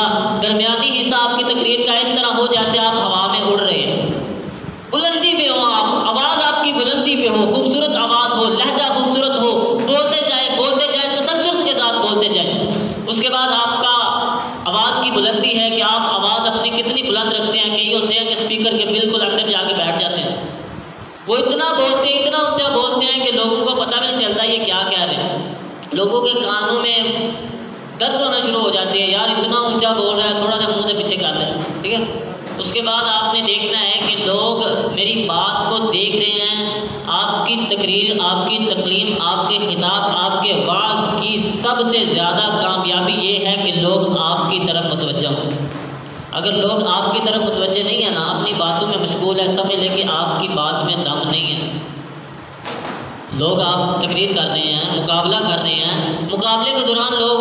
آپ کی تقریر کا اس طرح ہو جیسے آپ ہوا میں اڑ رہے ہیں، بلندی پہ ہو، آپ آواز آپ کی بلندی پہ ہو، خوبصورت آواز ہو، لہجہ خوبصورت ہو، بولتے جائیں تسلسل کے ساتھ بولتے جائیں۔ اس کے بعد آپ کا آواز کی بلندی ہے کہ آپ آواز اپنی کتنی بلند رکھتے ہیں۔ کئی ہوتے ہیں کہ اسپیکر کے بالکل اندر جا کے بیٹھ جاتے ہیں، وہ اتنا بولتے ہیں، اتنا اونچا بولتے ہیں کہ لوگوں کو پتہ بھی نہیں چلتا یہ کیا کہہ رہے ہیں، لوگوں کے کانوں میں درد ہونا شروع ہو جاتی ہے، یار اتنا اونچا بول رہا ہے، تھوڑا سا منہ سے پیچھے کر رہا ہے، ٹھیک ہے۔ اس کے بعد آپ نے دیکھنا ہے کہ لوگ میری بات کو دیکھ رہے ہیں، آپ کی تقریر، آپ کی تکلیم، آپ کے خطاب، آپ کے وعظ کی سب سے زیادہ کامیابی یہ ہے کہ لوگ آپ کی طرف متوجہ ہوں۔ اگر لوگ آپ کی طرف متوجہ نہیں ہیں نا، اپنی باتوں میں مشغول ہے، سمجھ لیں کہ آپ کی بات میں دم نہیں ہے۔ لوگ آپ تقریر کر رہے ہیں، مقابلہ کر رہے ہیں، مقابلے کے دوران لوگ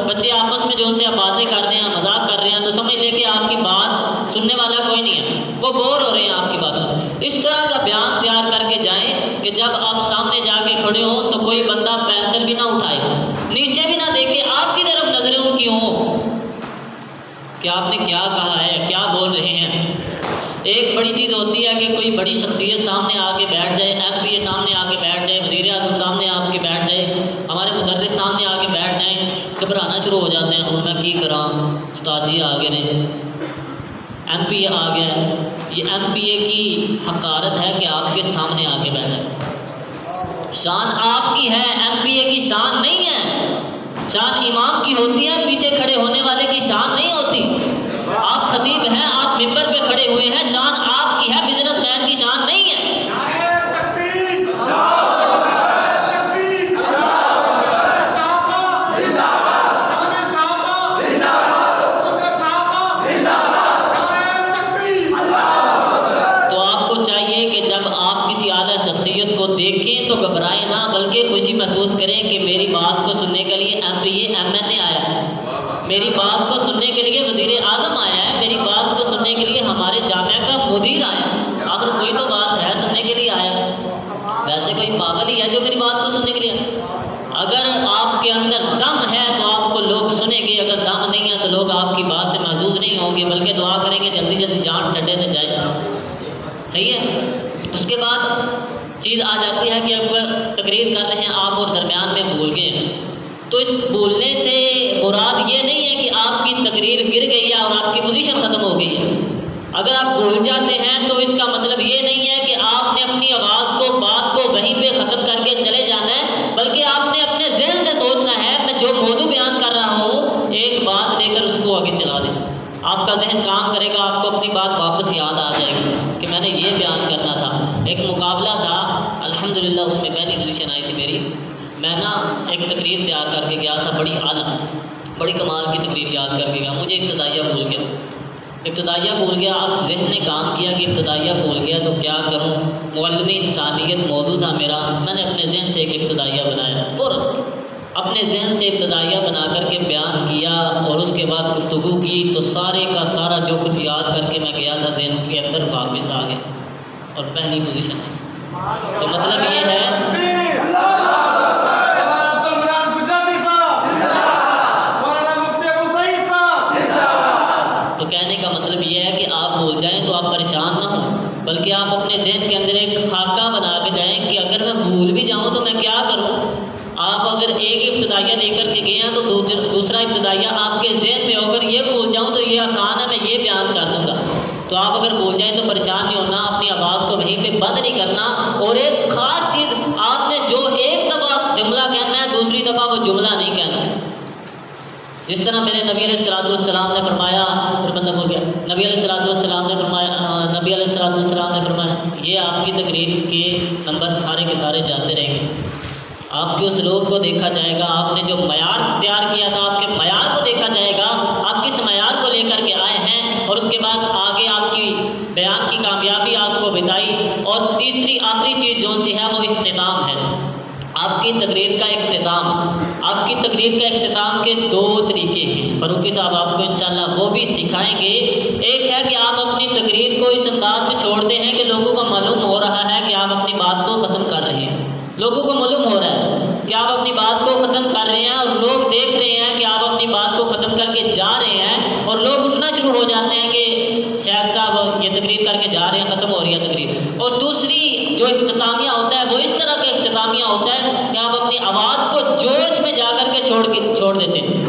بچے آپس میں جو ان سے آپ باتیں کر رہے ہیں، مذاق کر رہے ہیں، تو سمجھ لیں کہ آپ کی بات سننے والا کوئی نہیں ہے، وہ بور ہو رہے ہیں آپ کی باتوں سے۔ اس طرح کا بیان تیار کر کے جائیں کہ جب آپ سامنے جا کے کھڑے ہوں تو کوئی بندہ پینسل بھی نہ اٹھائے، نیچے بھی نہ دیکھے، آپ کی طرف نظریں ان کی ہوں کہ آپ نے کیا کہا ہے، کیا بول رہے ہیں۔ ایک بڑی چیز ہوتی ہے کہ کوئی بڑی شخصیت سامنے آ کے بیٹھ جائے، ایم پی اے سامنے آ کے بیٹھ جائے، وزیر اعظم سامنے آ کے بیٹھ جائے، ہمارے مدرس سامنے آ کے بیٹھ جائیں، گھبرانا شروع ہو جاتے ہیں، ہوں میں کی کراں، استاد جی آ گئے نے، ایم پی اے آ گیا ہے۔ یہ ایم پی اے کی حقارت ہے کہ آپ کے سامنے آ کے بیٹھا ہے۔ شان آپ کی ہے، ایم پی اے کی شان نہیں ہے۔ شان امام کی ہوتی ہے، پیچھے کھڑے ہونے والے کی شان نہیں ہوتی۔ آپ خطیب ہیں، آپ ممبر پہ کھڑے ہوئے ہیں، شان آپ کی ہے، بزنس مین کی شان نہیں ہے۔ تو آپ کو چاہیے کہ جب آپ کسی اعلیٰ شخصیت کو دیکھیں تو گھبرائیں نہ، بلکہ خوشی محسوس کریں کہ میری بات کو سننے کے لیے M P A M N A آیا ہے، میری بات کو سننے کے لیے وزیر اعظم آیا ہے، میری بات کو سننے کے لیے ہمارے جامعہ کا مدیر آیا ہے۔ آخر کوئی تو بات ہے، سننے کے لیے آیا ہے، ویسے کوئی پاگل ہی ہے جو میری بات کو سننے کے لیے آیا۔ اگر آپ کے اندر دم ہے تو آپ کو لوگ سنیں گے، اگر دم نہیں ہے تو لوگ آپ کی بات سے محظوظ نہیں ہوں گے، بلکہ دعا کریں گے جلدی جلدی جان چھڑے تو جائے۔ صحیح ہے۔ اس کے بعد چیز آ جاتی ہے کہ اب تقریر کر رہے ہیں آپ اور درمیان میں بھول گئے ہیں، تو اس بھولنے سے مراد یہ نہیں ہے کہ آپ کی تقریر گر گئی ہے اور آپ کی پوزیشن ختم ہو گئی ہے۔ اگر آپ بھول جاتے ہیں تو اس کا مطلب یہ نہیں ہے کہ آپ نے اپنی آواز کو، بات کو وہیں پہ ختم کر کے چلے جانا ہے، بلکہ آپ نے اپنے ذہن سے سوچنا ہے میں جو موضوع بیان کر رہا ہوں ایک بات لے کر اس کو آگے چلا دیں۔ آپ کا ذہن کام کرے گا، آپ کو اپنی بات واپس یاد آ جائے گی کہ میں نے یہ بیان کرنا تھا۔ ایک مقابلہ تھا، الحمدللہ اس میں پہلی پوزیشن آئی تھی میری۔ میں نا ایک تقریر تیار کر کے گیا تھا، بڑی اعلیٰ، بڑی کمال کی تقریر یاد کر کے گیا، مجھے ابتدائیہ بھول گیا۔ اب ذہن نے کام کیا کہ ابتدائیہ بھول گیا تو کیا کروں، معلم انسانیت موضوع تھا میرا، میں نے اپنے ذہن سے ایک ابتدائیہ بنایا، اپنے ذہن سے ابتدائیہ بنا کر کے بیان کیا، اور اس کے بعد گفتگو کی تو سارے کا سارا جو کچھ یاد کر کے میں گیا تھا ذہن کے اندر واپس آ گیا اور پہلی پوزیشن ہے۔ تو مطلب یہ ہے تو کہنے کا مطلب یہ ہے کہ آپ بھول جائیں تو آپ پریشان نہ ہوں، بلکہ آپ اپنے ذہن کے اندر ایک خاکہ بنا کے جائیں کہ اگر میں بھول بھی جاؤں تو میں کیا کروں۔ آپ اگر ایک ابتدائیہ لے کر کے گئے ہیں تو دوسرا ابتدائیہ آپ کے ذہن میں ہو کر یہ بھول جاؤں تو یہ آسان ہے، میں یہ بیان کر دوں گا۔ تو آپ اگر بھول جائیں تو پریشان نہیں ہونا، اپنی آواز کو وہیں پہ بند نہیں کرنا، اور ایک خاص چیز آپ نے جو ایک دفعہ جملہ کہنا ہے دوسری دفعہ وہ جملہ نہیں کہنا۔ جس طرح میرے نبی علیہ السلام نے فرمایا، پھر بندہ بول گیا، نبی علیہ السلام نے فرمایا یہ آپ کی تقریر کے نمبر سارے کے سارے جاتے رہیں گے، آپ کے اس لوگ کو دیکھا جائے گا، آپ نے جو معیار تیار کیا تھا آپ کے معیار کو دیکھا جائے گا، آپ کس معیار کو لے کر کے آئے ہیں، اور اس کے بعد آگے آپ کی بیان کی کامیابی آپ کو بتائی۔ اور تیسری آخری چیز جو سی ہے وہ اختتام ہے، آپ کی تقریر کا اختتام۔ آپ کی تقریر کا اختتام کے دو طریقے ہیں، فاروقی صاحب آپ کو انشاءاللہ وہ بھی سکھائیں گے۔ ایک ہے کہ آپ اپنی تقریر کو اس انداز میں چھوڑتے ہیں کہ لوگوں کو معلوم ہو رہا ہے کہ آپ اپنی بات کو ختم کر رہے ہیں، لوگوں کو معلوم ہو رہا ہے کہ آپ اپنی بات کو ختم کر رہے ہیں، اور لوگ دیکھ رہے ہیں کہ آپ اپنی بات کو ختم کر کے جا رہے ہیں، اور لوگ اٹھنا شروع ہو جاتے ہیں کہ شیخ صاحب یہ تقریر کر کے جا رہے ہیں، ختم ہو رہی ہے تقریر۔ اور دوسری جو اختتامیہ ہوتا ہے وہ اس طرح کا اختتامیہ ہوتا ہے کہ آپ اپنی آواز کو جوش میں جا کر کے چھوڑ دیتے ہیں،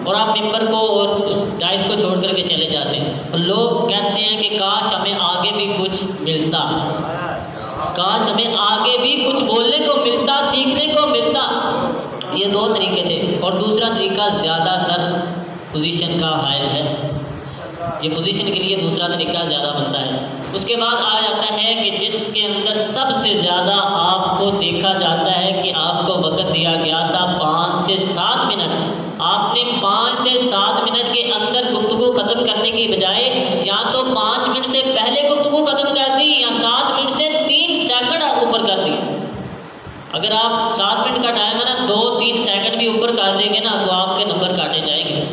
اور آپ ممبر کو اور اس ڈائس کو چھوڑ کر کے چلے جاتے ہیں، اور لوگ کہتے ہیں کہ کاش ہمیں آگے بھی کچھ ملتا، کاش ہمیں آگے بھی کچھ بولنے کو ملتا، سیکھنے کو ملتا۔ یہ دو طریقے تھے، اور دوسرا طریقہ زیادہ تر پوزیشن کا حائل ہے، یہ پوزیشن کے لیے دوسرا طریقہ زیادہ بنتا ہے۔ اس کے بعد آ جاتا ہے کہ جس کے اندر سب سے زیادہ آپ کو دیکھا جاتا ہے کہ آپ کو وقت دیا گیا تھا 5 سے 7 منٹ، آپ نے 5 سے 7 منٹ کے اندر گفتگو ختم کرنے کی بجائے یا تو 5 منٹ سے پہلے گفتگو ختم کر دی یا 7 منٹ سے 3 سیکنڈ اوپر کر دی. اگر آپ 7 منٹ کا ٹائم ہے نا 2-3 سیکنڈ بھی اوپر کر دیں گے نا تو آپ کے نمبر کاٹے جائیں گے.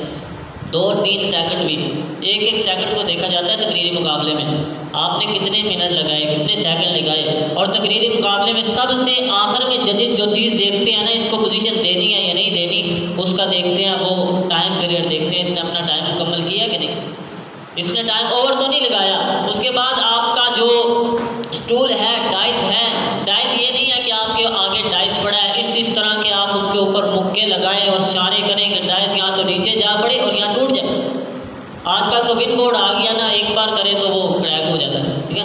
2-3 سیکنڈ بھی، ایک سیکنڈ کو دیکھا جاتا ہے تقریری مقابلے میں. آپ نے کتنے منٹ لگائے، کتنے سیکنڈ لگائے. اور تقریری مقابلے میں سب سے آخر میں ججز جو چیز دیکھتے ہیں نا، اس کو پوزیشن دینی ہے یا نہیں دینی، اس کا دیکھتے ہیں. وہ ٹائم پیریڈ دیکھتے ہیں، اس نے اپنا ٹائم مکمل کیا کہ نہیں، اس نے ٹائم اوور تو نہیں لگایا. اس کے بعد آپ کا جو اسٹول ہے، ڈائٹ ہے، ڈائٹ یہ نہیں ہے کہ آپ کے آگے ڈائٹ پڑا ہے اس طرح کے آپ اس کے اوپر مکے لگائیں اور اشارے کریں کہ ڈائٹ یہاں تو نیچے جا پڑے اور یہاں ٹوٹ جائے. آج کل تو ون بورڈ آ گیا نا، ایک بار کرے تو وہ کریک ہو جاتا ہے. ٹھیک ہے،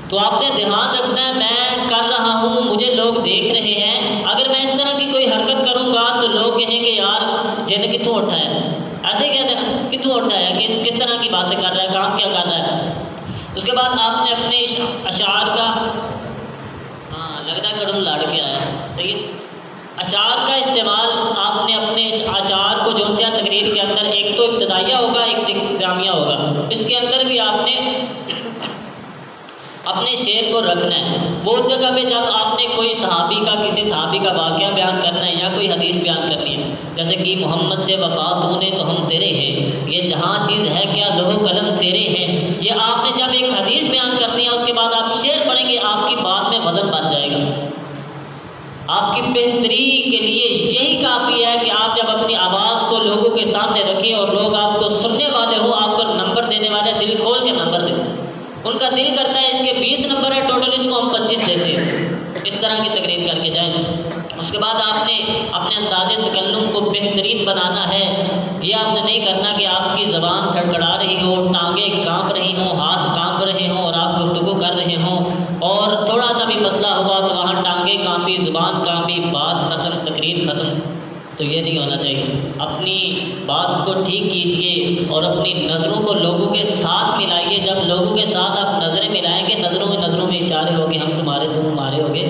تو آپ نے دھیان رکھنا ہے میں کر رہا ہوں، مجھے لوگ دیکھ رہے ہیں. اگر میں اس طرح کی کوئی حرکت کروں گا تو لوگ کہیں گے یار جن کتوں اٹھا ہے، ایسے ہی کہتے ہیں نا کتوں اٹھا ہے، کہ کس طرح کی باتیں کر رہا ہے، کام کیا کر رہا ہے. اس کے بعد آپ نے اپنے اشعار کا لگتا ہے کڑم لاڑ کے آیا ہے، صحیح ہے. اشعار کا استعمال آپ نے اپنے اشعار کو جو سے تقریر کے اندر ایک تو ابتدائیہ ہوگا، ایک اختتامیہ ہوگا. اس کے اندر بھی آپ نے اپنے شعر کو رکھنا ہے. وہ جگہ پہ جب آپ نے کوئی صحابی کا، کسی صحابی کا واقعہ بیان کرنا ہے یا کوئی حدیث بیان کرنی ہے، جیسے کہ محمد سے وفا تو نے تو ہم تیرے ہیں، یہ جہاں چیز ہے کیا لوح قلم تیرے ہیں، یہ آپ نے جب ایک حدیث بیان کرنی ہے اس کے بعد آپ شعر پڑھیں گے، آپ کی بات میں وزن بن جائے گا. آپ کی بہتری کے لیے یہی کافی ہے کہ آپ جب اپنی آواز کو لوگوں کے سامنے رکھیں اور لوگ آپ کو سننے والے ہو، آپ کو نمبر دینے والے دل کھول کے نمبر دیں. ان کا دل کرتا ہے اس کے 20 نمبر ہے ٹوٹل، اس کو ہم 25 دیتے ہیں. اس طرح کی تقریر کر کے جائیں. اس کے بعد آپ نے اپنے انداز تکلم کو بہترین بنانا ہے. یہ آپ نے نہیں کرنا کہ آپ کی زبان کھڑکھڑا رہی ہو، ٹانگیں کانپ رہی ہوں، ہاتھ کانپ رہے ہوں اور آپ گفتگو کر رہے ہوں، اور تھوڑا سا بھی مسئلہ ہوا تو وہاں ٹانگیں کانپی، زبان کانپی، بات ختم، تقریر ختم. تو یہ نہیں ہونا چاہیے. اپنی بات کو ٹھیک کیجئے اور اپنی نظروں کو لوگوں کے ساتھ ملائیے. جب لوگوں کے ساتھ آپ نظریں ملائیں گے، نظروں میں اشارے ہو کہ ہم تمہارے تم ہمارے ہو گے.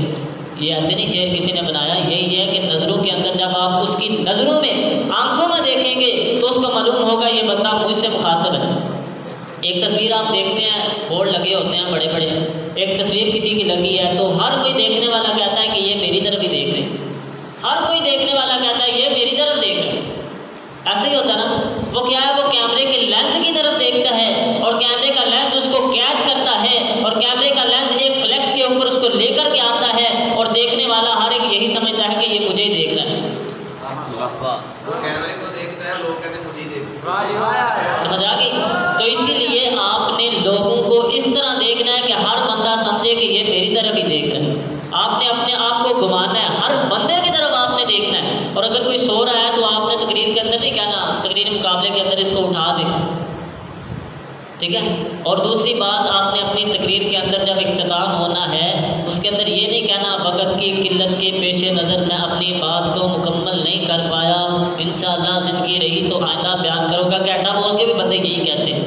یہ ایسے نہیں شعر کسی نے بنایا، یہی ہے کہ نظروں کے اندر جب آپ اس کی نظروں میں، آنکھوں میں دیکھیں گے تو اس کو معلوم ہوگا یہ بندہ مجھ سے مخاطب ہے. ایک تصویر آپ دیکھتے ہیں، بورڈ لگے ہوتے ہیں بڑے بڑے، ایک تصویر کسی کی لگی ہے تو ہر کوئی دیکھنے والا کہتا ہے کہ یہ میری طرف ہی دیکھ رہے ہیں. ہر کوئی دیکھنے والا کہتا ہے یہ میری طرف دیکھ رہے ہیں. ایسے ہی ہوتا ہے نا. وہ کیا ہے، وہ کیمرے کے لینس کی طرف دیکھتا ہے اور کیمرے کا لینس اس کو کیچ کرتا ہے اور کیمرے کا لینس ایک فلیکس کے اوپر اس کو لے کر کے آتا ہے اور دیکھنے والا ہر ایک یہی سمجھتا ہے کہ یہ مجھے ہی دیکھ رہا ہے. کیمرے کو دیکھتا ہے، لوگ کہتے ہیں مجھے ہی دیکھ رہا ہے. سمجھ آ گئی. تو اسی لیے آپ نے لوگوں کو اس طرح دیکھنا ہے کہ ہر بندہ سمجھے کہ یہ میری طرف ہی دیکھ رہا ہے. آپ نے اپنے آپ کو گھمانا ہے، ہر بندے کی طرف آپ نے دیکھنا ہے. اور اگر کوئی سو رہا ہے تو آپ نے تقریر کے اندر نہیں کہنا، تقریر مقابلے کے اندر اس کو اٹھا دے. ٹھیک ہے. اور دوسری بات، آپ نے اپنی تقریر کے اندر جب اختتام ہونا ہے اس کے اندر یہ نہیں کہنا وقت کی قلت کے پیش نظر میں اپنی بات کو مکمل نہیں کر پایا، انشاءاللہ زندگی رہی تو آئندہ بیان کرو گا. گھنٹہ بول کے بھی بندے یہی کہتے ہیں.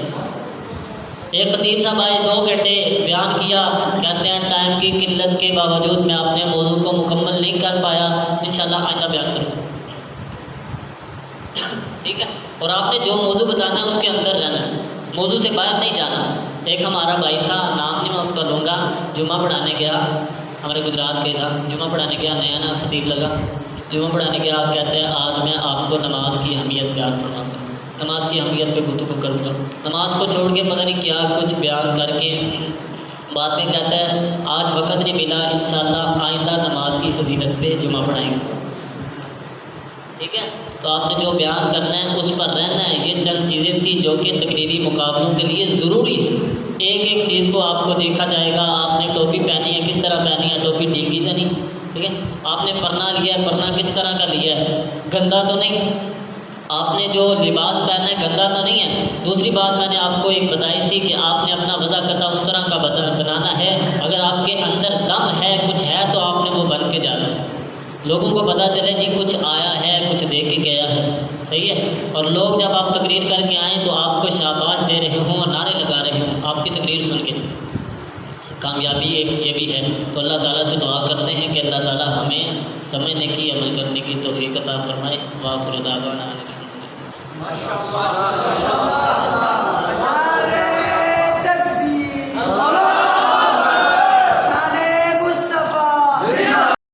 ایک خطیب صاحب آئے 2 گھنٹے بیان کیا، کہتے ہیں ٹائم کی قلت کے باوجود میں اپنے موضوع کو مکمل نہیں کر پایا، انشاءاللہ آئندہ بیان کروں. ٹھیک ہے. اور آپ نے جو موضوع بتانا ہے اس کے اندر رہنا ہے، موضوع سے باہر نہیں جانا. ایک ہمارا بھائی تھا، نام نہیں میں اس کا لوں گا، جمعہ پڑھانے گیا، ہمارے گجرات کے تھا. جمعہ پڑھانے گیا، نیا خطیب لگا. جمعہ پڑھانے گیا، کہتے ہیں آج میں آپ کو نماز کی اہمیت بیان فرماتا ہوں، نماز کی اہمیت پہ گفتگو کروں گا. نماز کو چھوڑ کے پتہ نہیں کیا کچھ بیان کر کے بعد میں کہتا ہے آج وقت نہیں ملا، انشاءاللہ آئندہ نماز کی فضیلت پہ جمعہ پڑھائیں گے. ٹھیک ہے. تو آپ نے جو بیان کرنا ہے اس پر رہنا ہے. یہ چند چیزیں تھیں جو کہ تقریری مقابلوں کے لیے ضروری ہے. ایک ایک چیز کو آپ کو دیکھا جائے گا. آپ نے ٹوپی پہنی ہے، کس طرح پہنی ہے، ٹوپی ڈھیلی تو نہیں. ٹھیک ہے. آپ نے پرنا لیا ہے، پرنا کس طرح کا لیا ہے، گندا تو نہیں. آپ نے جو لباس پہنا ہے گندا تو نہیں ہے. دوسری بات میں نے آپ کو ایک بتائی تھی کہ آپ نے اپنا وضع قطع اس طرح کا بنانا ہے. اگر آپ کے اندر دم ہے، کچھ ہے تو آپ نے وہ بن کے جانا ہے. لوگوں کو پتہ چلے جی کچھ آیا ہے، کچھ دے کے گیا ہے. صحیح ہے. اور لوگ جب آپ تقریر کر کے آئیں تو آپ کو شاباش دے رہے ہوں اور نعرے لگا رہے ہوں آپ کی تقریر سن کے. کامیابی یہ بھی ہے. تو اللہ تعالیٰ سے دعا کرتے ہیں کہ اللہ تعالیٰ ہمیں سمجھنے کی، عمل کرنے کی توفیق عطا فرمائے. وآخر دعوانا ماشاء اللہ